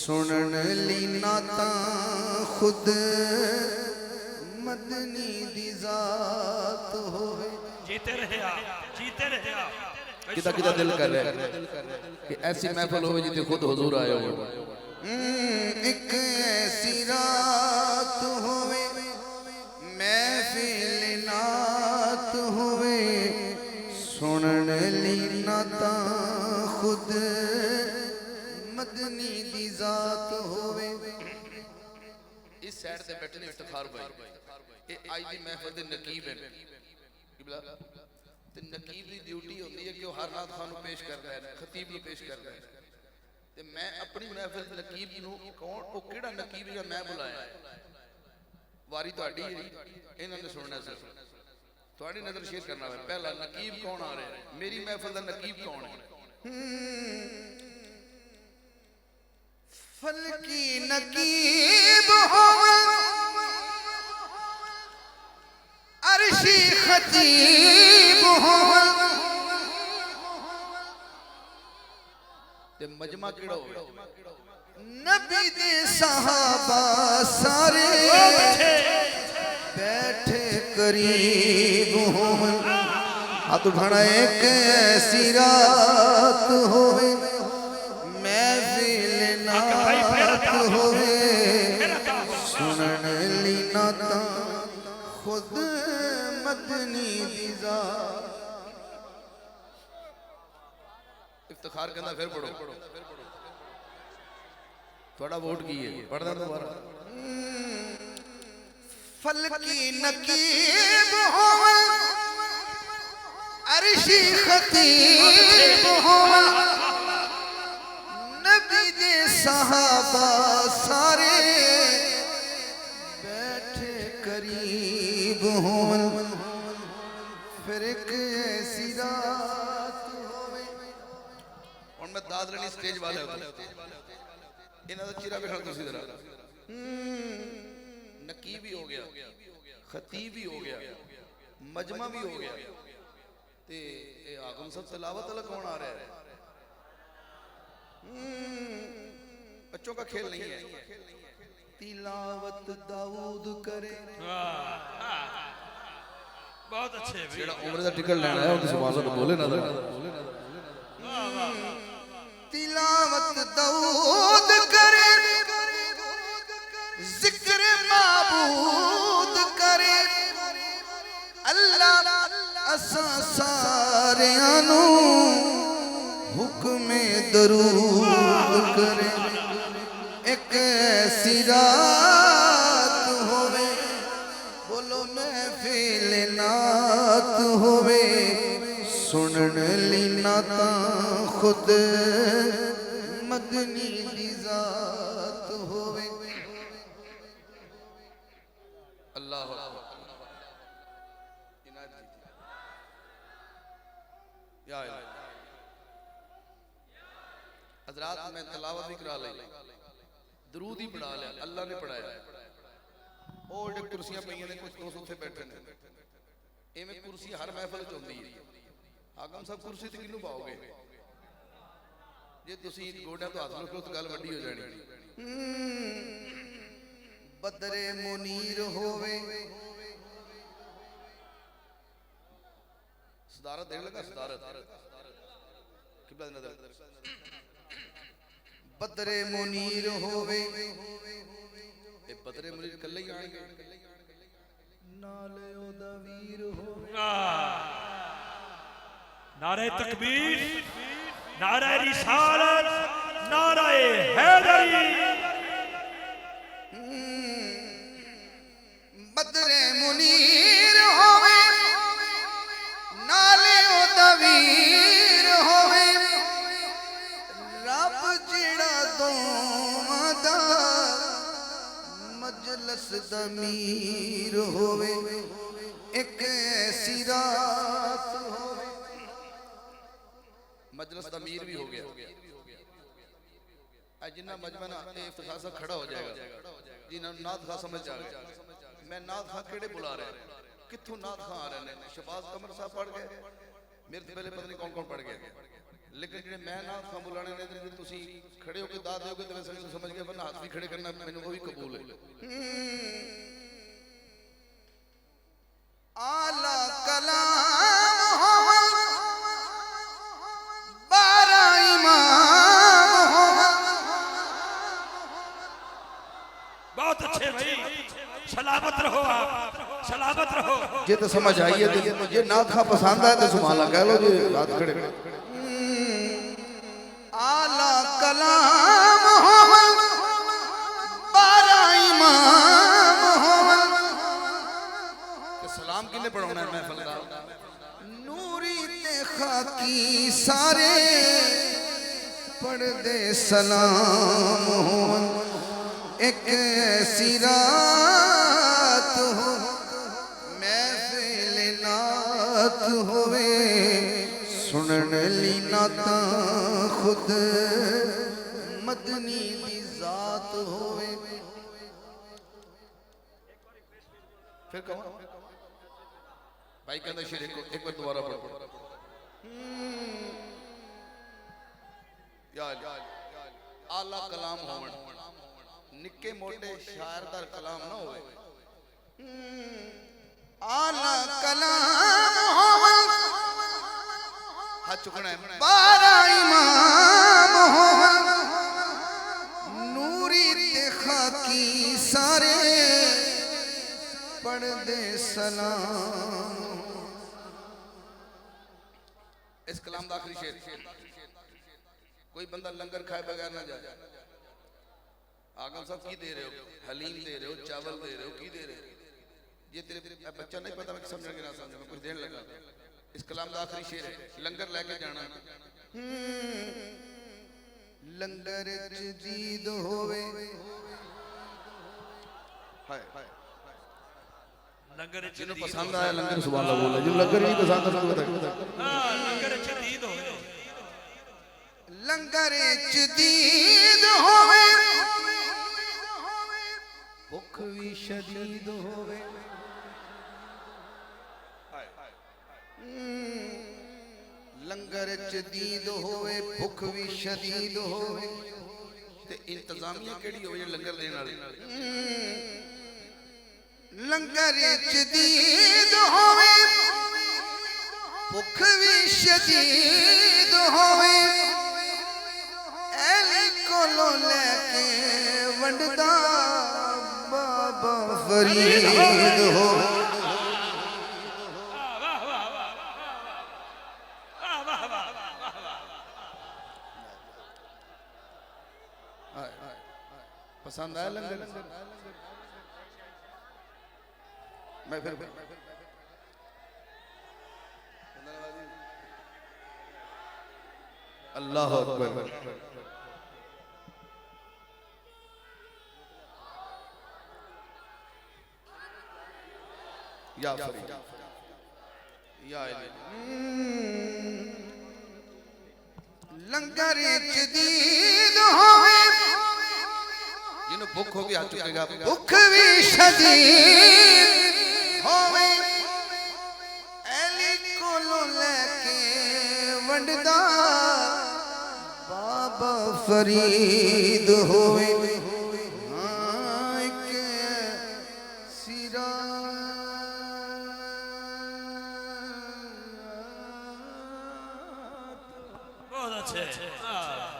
सुनन ली नाता खुद मदनी दी जात होवे। जीते रहे जीते रहे किदा किदा दिल कर रहा है कि ऐसी महफिल हो जिते खुद हुजूर आए हो। एक ऐसी रात होवे महफिल नात होवे सुनन ली नाता खुद मदनी दी जात होवे। इस साइड से बैठे ने इफ्तिखार भाई ये आज दी महफिल दे नकीब है किबला ते नकीब दी ड्यूटी होती है कि वो हर रात खान पेश करता है खतीब नु पेश करता है ते मैं अपनी महफिल नकीब नु कौन वो केड़ा नकीब है मैं बुलाया वारी ਤੁਹਾਡੀ है इन्हां ने सुनना सर ਤੁਹਾਡੀ नजर शेयर करना है पहला नकीब कौन आ रहा है मेरी महफिल दा नकीब कौन है। फल की नकीब हो अर्शी खतीब हो ते मजमा केड़ा हो नबी दे सहाबा सारे बैठे करीब हो। हाथ उठाना एक ऐसी रात होवे महफिल नात होवे सुनन ली नाता खुद मदनी दी जात। इफ्तिखार कहना फिर पढ़ो थोड़ा वोट की है पढ़ना दोबारा। फल की नकीब हो अर्शी खतीब हो नबी दे सहाबा सारे बैठे करीब हो। फिर एक ऐसी रात होवे और मैं दाद लेनी स्टेज वाले इन्हां दा चेहरा देखना तुसी जरा नकीब भी हो गया खतीब भी हो गया मजमा भी हो गया ते ए आगम सब तिलावत वाला कौन आ रहा है। बच्चों का खेल नहीं है तिलावत दाऊद करे बहुत अच्छे जेड़ा उम्र दा टिकट लेना है उस सुभान अल्लाह बोले ना तिलावत दाऊद करे जिक्र माबूद करे अल्लाह असा सारियां नू हुक्म दरूद करे। एक ऐसी रात होवे बोलो महफिल नात होवे सुनन ली नाता खुद मदनी दी जात होवे। अल्लाह हजरात मैं तलावत भी करा ली दरूद ही पढ़ा लिया अल्लाह ने पढ़ाया और जो कुर्सियां पईयां ने कुछ दोस्त उत्थे बैठे ने एवें कुर्सी हर महफिल च होंदी है आगम साहब कुर्सी ते किन्नू पाओगे जे तुसी गोडा तो हाथ रखो तो गल वड्डी हो जानी। बदरे मुनीर होवे सदारत देने लगा सदारत किबला नजर बदरे मुनीर होवे ए बदरे मुनीर कल्ले ही आएंगे नाले ओदा वीर होवे। नारे तकबीर नारे रिसालत नारे हैदरी बदरे मुनीर होवे नाले ओदा वीर होवे रब जिड़ा दोवां दा मजलस दमीर होवे। एक ऐसी रात होवे मजलिस दा अमीर भी हो गया आज जिन्ना मजमा ना इफ्तिखार सा खड़ा हो जाएगा जिन्ना नात खा समझ आ गया मैं नात खा केड़े बुला रहे कित्थों नात खा आ रहे ने शहबाज कमर साहब पढ़ गए मेरे से पहले पता नहीं कौन कौन पढ़ गया लेकिन ਜਿਹੜੇ ਮੈਂ ਨਾ ਖਾਂ ਬੁਲਾਣੇ ਨੇ ਤੇ ਤੁਸੀਂ ਖੜੇ ਹੋ ਕੇ ਦਾਦ ਦਿਓਗੇ ਤੇ ਵੈਸੇ ਮੈਨੂੰ ਸਮਝ ਕੇ ਬੰਨਾ ਹੱਥ ਵੀ ਖੜੇ ਕਰਨਾ ਮੈਨੂੰ ਉਹ ਵੀ ਕਬੂਲ ਹੈ आला कलाम हो बारा इमाम हो बहुत अच्छे भाई सलामत रहो आप सलामत रहो ਜੇ ਤਾਂ ਸਮਝ ਆਈ ਹੈ ਤੇ ਜੇ ਨਾਤ ਖਾਂ ਪਸੰਦ ਆਏ ਤਾਂ ਸੁਭਾਨ ਅੱਲਾਹ ਕਹਿ ਲਓ ਜੀ ਰਾਤ ਖੜੇ आला कलाम हो बारा इमाम हो ਤੇ ਸਲਾਮ ਕਿਹਨੇ ਪੜਾਉਣਾ ਹੈ ਮਹਿਫਲ ਦਾ नूरी ते खाकी सारे पढ़दे सलाम हो एक ऐसी रात हो महफिल नात होवे सुनन ली नाता खुद मदनी दी जात होवे ਫਿਰ ਕਹੋ ਭਾਈ ਕਹਿੰਦਾ ਸ਼ੇਰ ਇੱਕ ਵਾਰ ਦੁਬਾਰਾ ਪੜੋ ਯਾ ਆਲਾ ਕਲਾਮ ਹੋਵਣ ਨਿੱਕੇ ਮੋਟੇ ਸ਼ਾਇਰ ਦਾ ਕਲਾਮ ਨਾ ਹੋਵੇ आला कलाम हो ਹੱਥ ਚੁੱਕਣਾ ਹੈ बारा इमाम हो नूरी ते खाकी सारे पढ़दे सलाम ਇਸ ਕਲਾਮ ਦਾ ਆਖਰੀ ਸ਼ੇਰ ਕੋਈ ਬੰਦਾ ਲੰਗਰ ਖਾਏ ਬਗੈਰ ਨਾ ਜਾਏ ਆਗਮ ਸਾਹਿਬ ਕੀ ਦੇ ਰਹੇ ਹੋ ਹਲੀਮ ਦੇ ਰਹੇ ਹੋ ਚਾਵਲ ਦੇ ਰਹੇ ਹੋ ਕੀ ਦੇ ਰਹੇ ਹੋ ये तेरे बच्चा नहीं पता मैं समझ के ना समझ मैं कुछ देने लगा इस कलाम का आखिरी शेर है लंगर लेके जाना लंगर च दीद होवे हाय लंगर च जिन्हें पसंद आया लंगर सुभान अल्लाह बोला जिन्हें लंगर नहीं पसंद है बता हां लंगर च दीद होवे लंगर च दीद होवे भुख भी शदीद होवे लंगर च दीद होवे भुख भी शदीद होवे ते इंतजामिया केड़ी होवे लंगर देने वाली लंगर च दीद होवे भुख भी शदीद होवे ऐली कोलो लेके वंडदा बाबा फरीद हो पसंद आया लंगर मैं फिर अल्लाह अकबर या फरीद या लंगर च दीद होवे जिन्हों भुख होगी हाथ चुकेगा भुख भी शदीद होवे ऐली कोलो लेके वंडदा बाबा फरीद होवे हाँ एक सिरा बहुत अच्छे